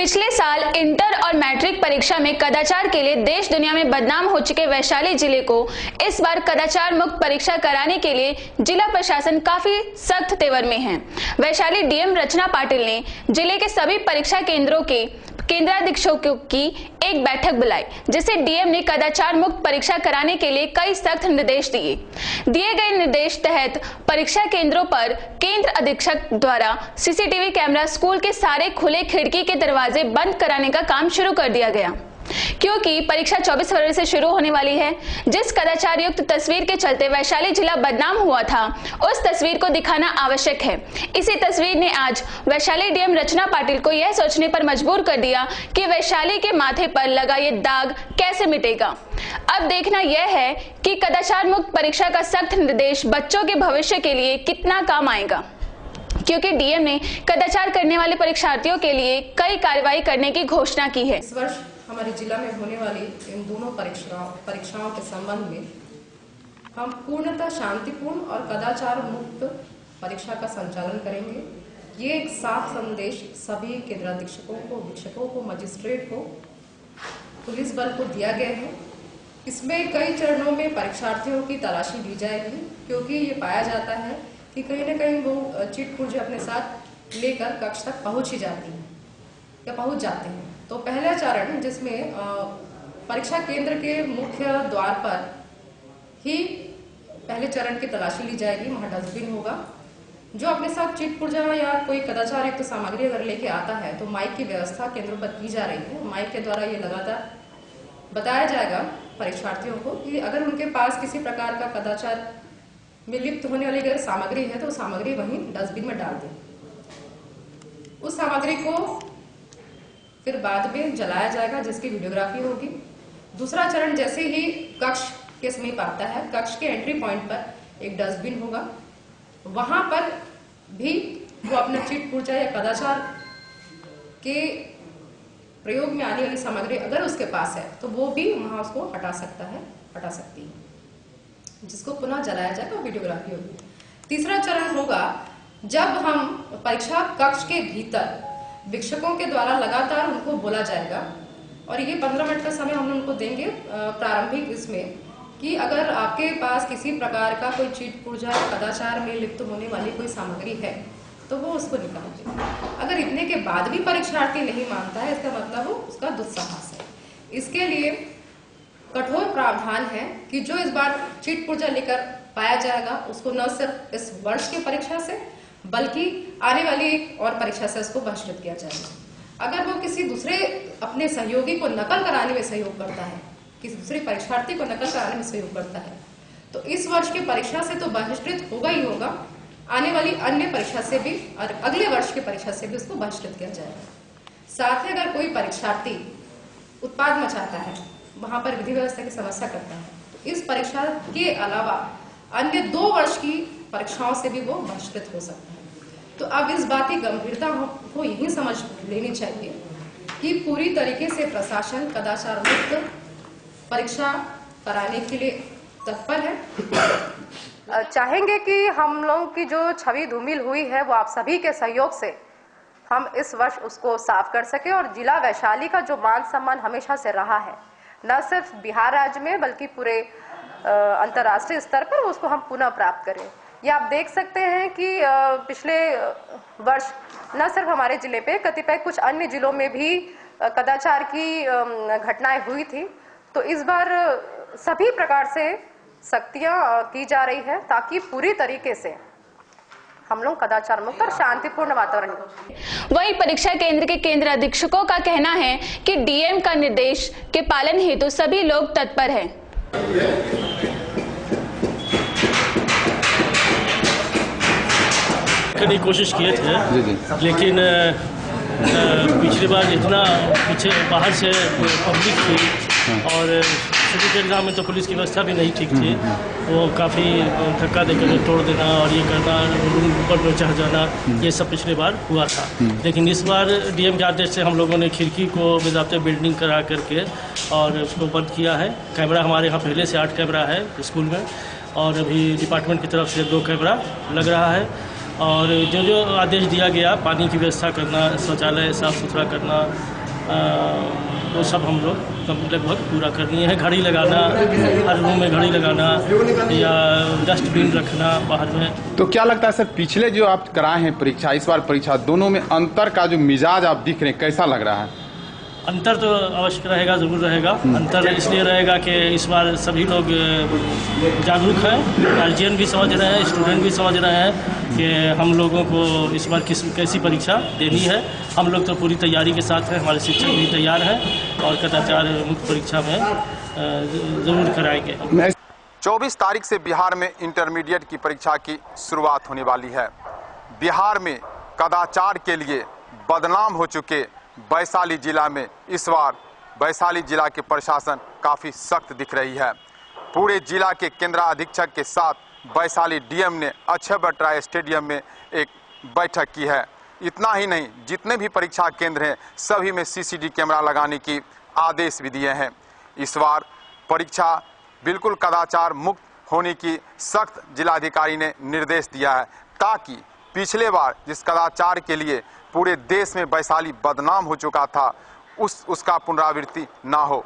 पिछले साल इंटर और मैट्रिक परीक्षा में कदाचार के लिए देश दुनिया में बदनाम हो चुके वैशाली जिले को इस बार कदाचार मुक्त परीक्षा कराने के लिए जिला प्रशासन काफी सख्त तेवर में है। वैशाली डीएम रचना पाटिल ने जिले के सभी परीक्षा केंद्रों के केंद्राधीक्षकों की एक बैठक बुलाई, जिसे डीएम ने कदाचार मुक्त परीक्षा कराने के लिए कई सख्त निर्देश दिए गए निर्देश तहत परीक्षा केंद्रों पर केंद्र अधीक्षक द्वारा सीसीटीवी कैमरा, स्कूल के सारे खुले खिड़की के दरवाजे बंद कराने का काम शुरू कर दिया गया, क्योंकि परीक्षा 24 फरवरी से शुरू होने वाली है। जिस कदाचार युक्त तस्वीर के चलते वैशाली जिला बदनाम हुआ था, उस तस्वीर को दिखाना आवश्यक है। इसी तस्वीर ने आज वैशाली डीएम रचना पाटिल को यह सोचने पर मजबूर कर दिया कि वैशाली के माथे पर लगा ये दाग कैसे मिटेगा। अब देखना यह है कि कदाचार मुक्त परीक्षा का सख्त निर्देश बच्चों के भविष्य के लिए कितना काम आएगा, क्योंकि डीएम ने कदाचार करने वाले परीक्षार्थियों के लिए कई कार्रवाई करने की घोषणा की है। इस वर्ष हमारे जिला में होने वाली इन दोनों परीक्षाओं के संबंध में हम पूर्णतः शांतिपूर्ण और कदाचार मुक्त परीक्षा का संचालन करेंगे। ये एक साफ संदेश सभी केंद्राधीक्षकों को, वीक्षकों को, मजिस्ट्रेट को, पुलिस बल को दिया गया है। इसमें कई चरणों में परीक्षार्थियों की तलाशी ली जाएगी, क्योंकि ये पाया जाता है कि कहीं न कहीं वो चिट पुर्जे अपने साथ लेकर कक्ष तक पहुंच ही जाती हैं या पहुंच जाते हैं। तो पहला चरण, जिसमें परीक्षा केंद्र के मुख्य द्वार पर ही पहले चरण की तलाशी ली जाएगी। वहाँ डस्टबिन होगा। जो अपने साथ चिट पुर्जा या कोई कदाचार युक्त सामग्री अगर लेके आता है तो माइक की व्यवस्था केंद्रों पर की जा रही है। माइक के द्वारा ये लगातार बताया जाएगा परीक्षार्थियों को कि अगर उनके पास किसी प्रकार का कदाचार में लिप्त होने वाली अगर सामग्री है तो सामग्री वहीं डस्टबिन में डाल दें। उस सामग्री को फिर बाद में जलाया जाएगा, जिसकी वीडियोग्राफी होगी। दूसरा चरण, जैसे ही कक्ष के समीप आता है, कक्ष के एंट्री पॉइंट पर एक डस्टबिन होगा। वहां पर भी वो अपना चिट पुर्जा या कदाचार के प्रयोग में आने वाली सामग्री अगर उसके पास है तो वो भी वहां उसको हटा सकती है, जिसको पुनः जलाया जाएगा, वीडियोग्राफी होगी। तीसरा चरण होगा जब हम परीक्षा कक्ष के भीतर वीक्षकों के द्वारा लगातार उनको बोला जाएगा, और ये 15 मिनट का समय हम उनको देंगे प्रारंभिक इसमें, कि अगर आपके पास किसी प्रकार का कोई चिट पुर्जा कदाचार में लिप्त होने वाली कोई सामग्री है तो वो उसको निकाल दे। अगर इतने के बाद भी परीक्षार्थी नहीं मानता है, इसका मतलब वो उसका दुस्साहस है। इसके लिए कठोर प्रावधान है कि जो इस बार चिट पुर्जा लेकर पाया जाएगा उसको न सिर्फ इस वर्ष की परीक्षा से बल्कि आने वाली एक और परीक्षा से उसको बहिष्कृत किया जाएगा। अगर वो किसी दूसरे अपने सहयोगी को नकल कराने में सहयोग करता है, किसी दूसरे परीक्षार्थी को नकल कराने में सहयोग करता है, तो इस वर्ष की परीक्षा से तो बहिष्कृत होगा ही होगा, आने वाली अन्य परीक्षा से भी और अगले वर्ष की परीक्षा से भी उसको बहिष्कृत किया जाएगा। साथ ही अगर कोई परीक्षार्थी उत्पाद मचाता है, वहां पर विधि व्यवस्था की समस्या करता है, तो इस परीक्षा के अलावा अन्य 2 वर्ष की परीक्षाओं से भी वो बहिष्कृत हो सकता है। तो अब इस बात की गंभीरता को यही समझ लेनी चाहिए कि पूरी तरीके से प्रशासन कदाचार मुक्त परीक्षा कराने के लिए तत्पर है। चाहेंगे कि हम लोगों की जो छवि धूमिल हुई है वो आप सभी के सहयोग से हम इस वर्ष उसको साफ कर सके, और जिला वैशाली का जो मान सम्मान हमेशा से रहा है, न सिर्फ बिहार राज्य में बल्कि पूरे अंतर्राष्ट्रीय स्तर पर उसको हम पुनः प्राप्त करें। ये आप देख सकते हैं कि पिछले वर्ष न सिर्फ हमारे जिले पे, कतिपय कुछ अन्य जिलों में भी कदाचार की घटनाएं हुई थी। तो इस बार सभी प्रकार से सख्तियां की जा रही है ताकि पूरी तरीके से हम लोग कदाचार मुक्त और शांतिपूर्ण वातावरण। वहीं परीक्षा केंद्र के केंद्र अधीक्षकों का कहना है कि डीएम का निर्देश के पालन हेतु सभी लोग तत्पर हैं। करने की कोशिश किए थे, लेकिन पिछली बार जितना पीछे बाहर से पब्लिक थी और सिविल एग्जाम में तो पुलिस की व्यवस्था भी नहीं ठीक थी, वो काफ़ी धक्का देकर तोड़ देना और ये करना, ऊपर पर चढ़ जाना, ये सब पिछली बार हुआ था। लेकिन इस बार डीएम के आदेश से हम लोगों ने खिड़की को बेज़ाब्ते बिल्डिंग करा करके और उसको बंद किया है। कैमरा हमारे यहाँ पहले से 8 कैमरा है स्कूल में, और अभी डिपार्टमेंट की तरफ से 2 कैमरा लग रहा है। और जो जो आदेश दिया गया, पानी की व्यवस्था करना, शौचालय साफ़ सुथरा करना, वो सब हम लोग लगभग पूरा करनी है। घड़ी लगाना, हर रूम में घड़ी लगाना या डस्टबिन रखना बाहर में। तो क्या लगता है सर, पिछले जो आप कराए हैं परीक्षा, इस बार परीक्षा, दोनों में अंतर का जो मिजाज आप दिख रहे हैं, कैसा लग रहा है? अंतर तो अवश्य रहेगा, ज़रूर रहेगा। अंतर इसलिए रहेगा कि इस बार सभी लोग जागरूक हैं, गार्जियन भी समझ रहे हैं, स्टूडेंट भी समझ रहे हैं कि हम लोगों को इस बार कैसी परीक्षा देनी है। हम लोग तो पूरी तैयारी के साथ हैं, हमारे शिक्षक भी तैयार हैं और कदाचार मुक्त परीक्षा में ज़रूर कराएंगे। 24 तारीख से बिहार में इंटरमीडिएट की परीक्षा की शुरुआत होने वाली है। बिहार में कदाचार के लिए बदनाम हो चुके वैशाली जिला में इस बार वैशाली जिला के प्रशासन काफ़ी सख्त दिख रही है। पूरे जिला के केंद्राधीक्षक के साथ वैशाली डीएम ने अक्षय बट्टराय स्टेडियम में एक बैठक की है। इतना ही नहीं, जितने भी परीक्षा केंद्र हैं सभी में सीसीटीवी कैमरा लगाने की आदेश भी दिए हैं। इस बार परीक्षा बिल्कुल कदाचार मुक्त होने की सख्त जिलाधिकारी ने निर्देश दिया है, ताकि पिछले बार जिस कदाचार के लिए पूरे देश में वैशाली बदनाम हो चुका था उसका पुनरावृत्ति ना हो।